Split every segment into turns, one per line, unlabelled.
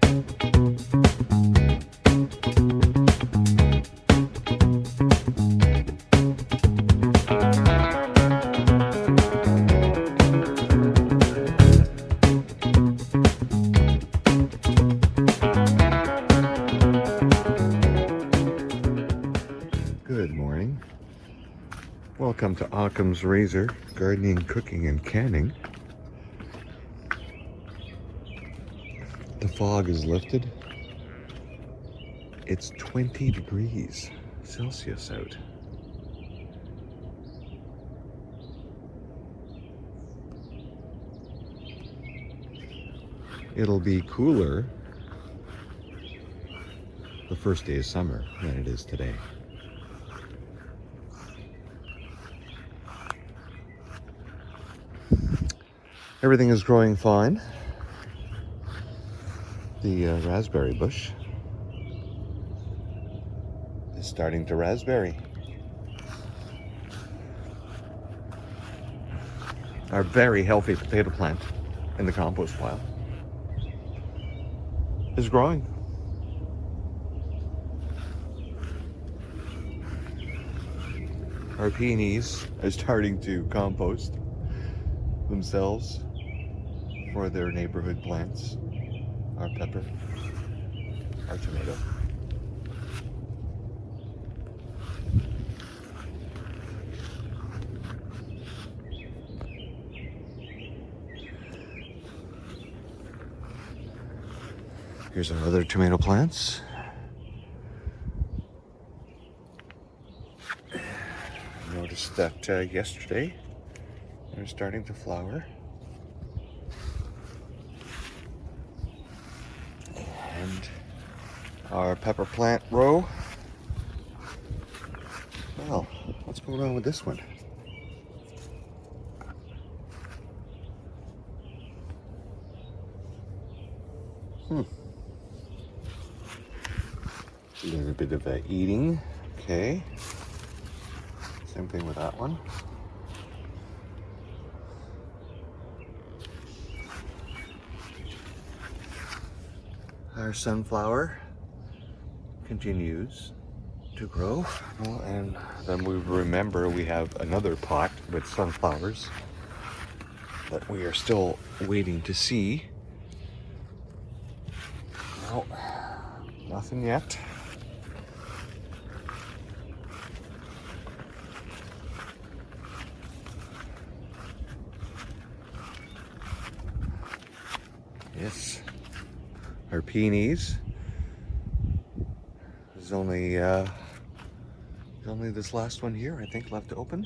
Good morning. Welcome to Occam's Razor, gardening, cooking, and canning. The fog is lifted. It's 20 degrees Celsius out. It'll be cooler the first day of summer than it is today. Everything is growing fine. The raspberry bush is starting to raspberry. Our very healthy potato plant in the compost pile is growing. Our peonies are starting to compost themselves for their neighborhood plants. Our pepper, our tomato. Here's our other tomato plants. I noticed that yesterday they're starting to flower. And our pepper plant row. Well, what's going on with this one? A little bit of eating. Okay. Same thing with that one. Our sunflower continues to grow. Well, and then we remember we have another pot with sunflowers that we are still waiting to see. No, nothing yet. Yes. Our peonies. There's only this last one here, I think, left to open.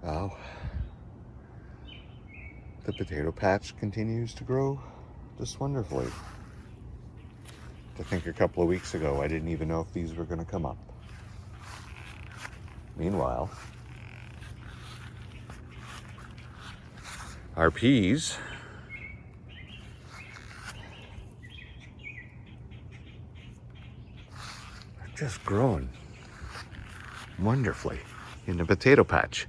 Wow. The potato patch continues to grow just wonderfully. I think a couple of weeks ago, I didn't even know if these were going to come up. Meanwhile, our peas are just growing wonderfully in the potato patch.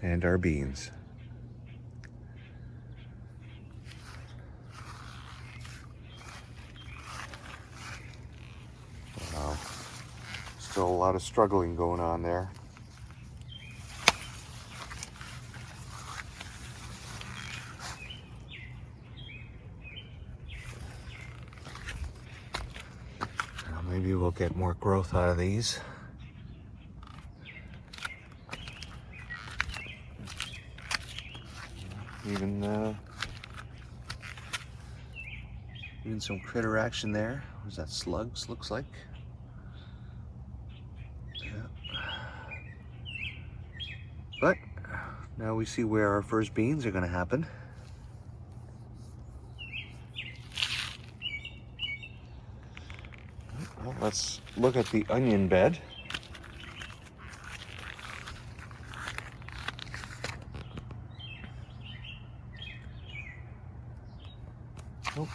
And our beans. Wow. Still a lot of struggling going on there. Well, maybe we'll get more growth out of these. Even some critter action there. What is that, slugs, looks like? Yeah. But now we see where our first beans are going to happen. Well, let's look at the onion bed. Oh,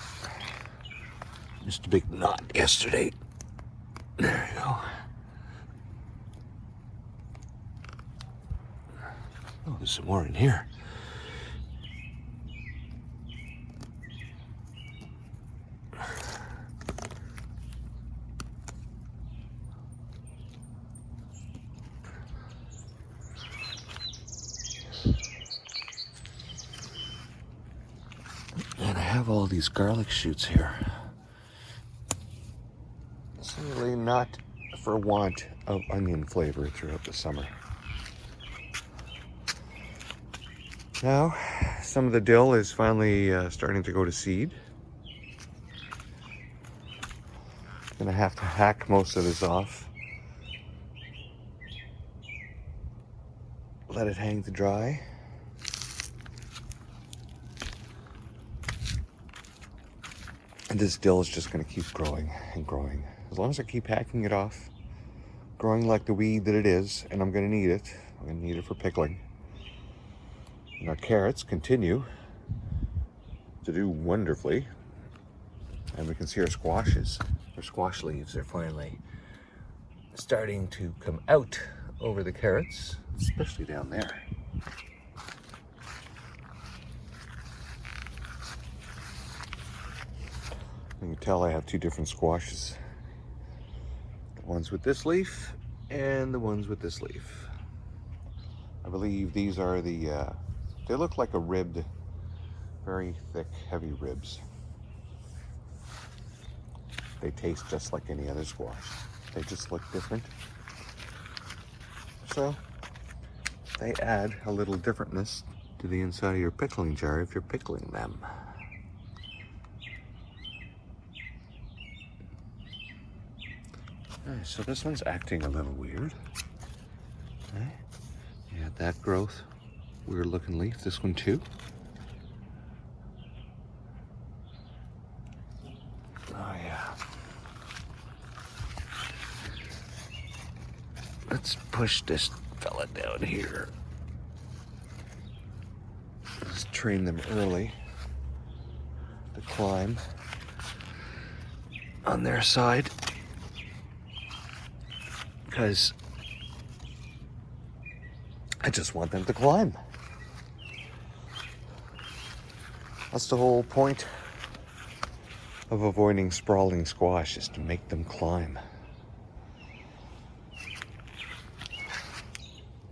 just a big knot yesterday. There you go. Oh, there's some more in here. And I have all these garlic shoots here. Certainly not for want of onion flavor throughout the summer. Now, some of the dill is finally starting to go to seed. Gonna have to hack most of this off. Let it hang to dry. And this dill is just gonna keep growing and growing. As long as I keep hacking it off, growing like the weed that it is, and I'm gonna need it. I'm gonna need it for pickling. And our carrots continue to do wonderfully. And we can see our squashes. Our squash leaves are finally starting to come out over the carrots, especially down there. You can tell I have two different squashes. The ones with this leaf and the ones with this leaf. I believe these are the, they look like a ribbed, very thick, heavy ribs. They taste just like any other squash. They just look different. So they add a little differentness to the inside of your pickling jar if you're pickling them. Right, so this one's acting a little weird. Right? You had that growth, weird looking leaf. This one too. Oh yeah. Let's push this fella down here. Let's train them early to climb on their side, because I just want them to climb. That's the whole point of avoiding sprawling squash, is to make them climb.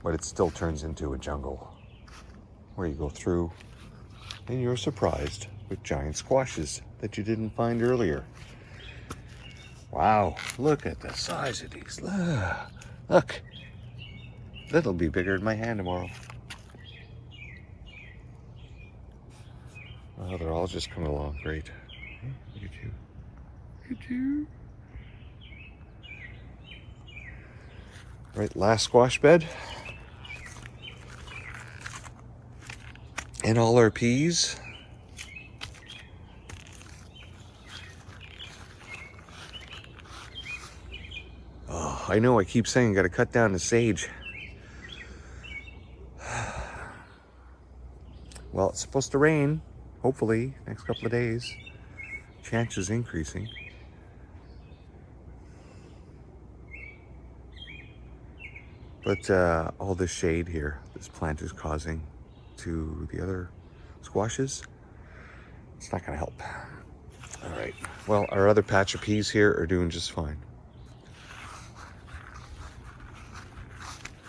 But it still turns into a jungle where you go through and you're surprised with giant squashes that you didn't find earlier. Wow, look at the size of these. Look, that'll be bigger than my hand tomorrow. Oh, they're all just coming along great. Hey, look at you. Look at you. Right, last squash bed. And all our peas. Oh, I know I keep saying gotta cut down the sage. Well, it's supposed to rain, hopefully, next couple of days. Chance is increasing. But all this shade here, this plant is causing to the other squashes, it's not gonna help. All right, well, our other patch of peas here are doing just fine.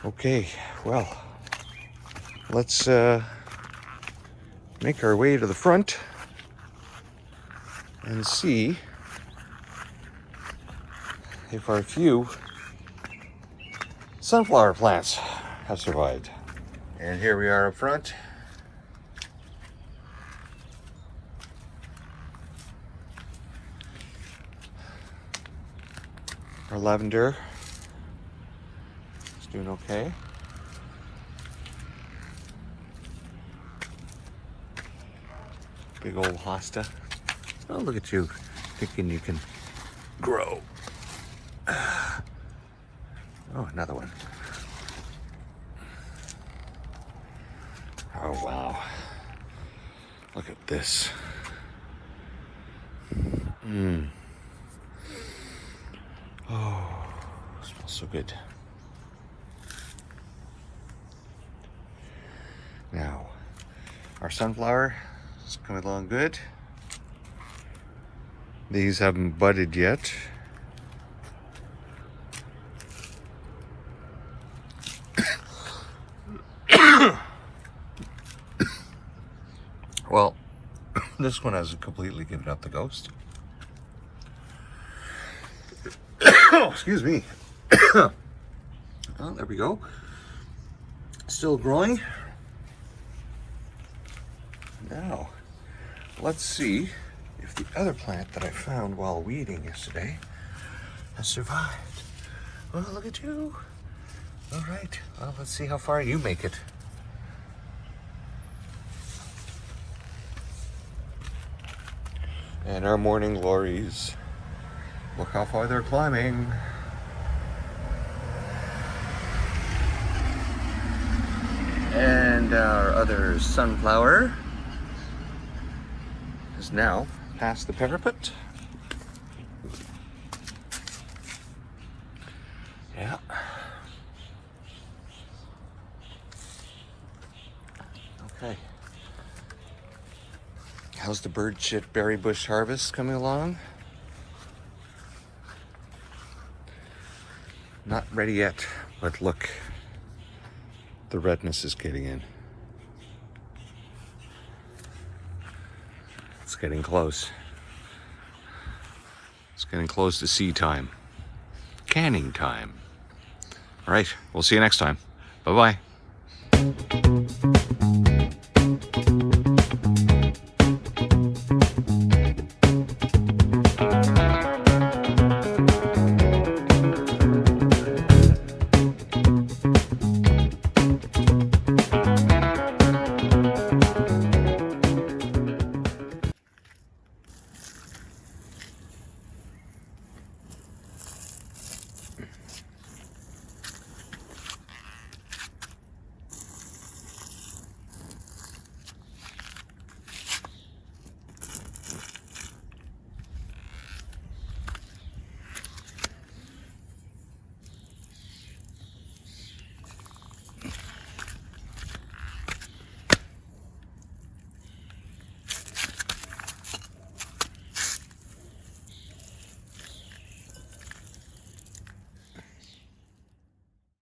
Okay, well, let's make our way to the front and see if our few sunflower plants have survived. And here we are up front. Our lavender is doing okay. Big old hosta. Oh, look at you, thinking you can grow. Oh, another one. Oh, wow. Look at this. Oh, smells so good. Now, our sunflower is coming along good. These haven't budded yet. Well, this one hasn't completely given up the ghost. Oh, excuse me. Oh, there we go. Still growing. Now, let's see if the other plant that I found while weeding yesterday has survived. Well, look at you. All right. Well, let's see how far you make it. And our morning glories. Look how far they're climbing. And our other sunflower is now past the parapet. Yeah. Okay. How's the bird shit berry bush harvest coming along? Not ready yet, but look, the redness is getting in. It's getting close. It's getting close to seed time. Canning time. All right, we'll see you next time. Bye-bye.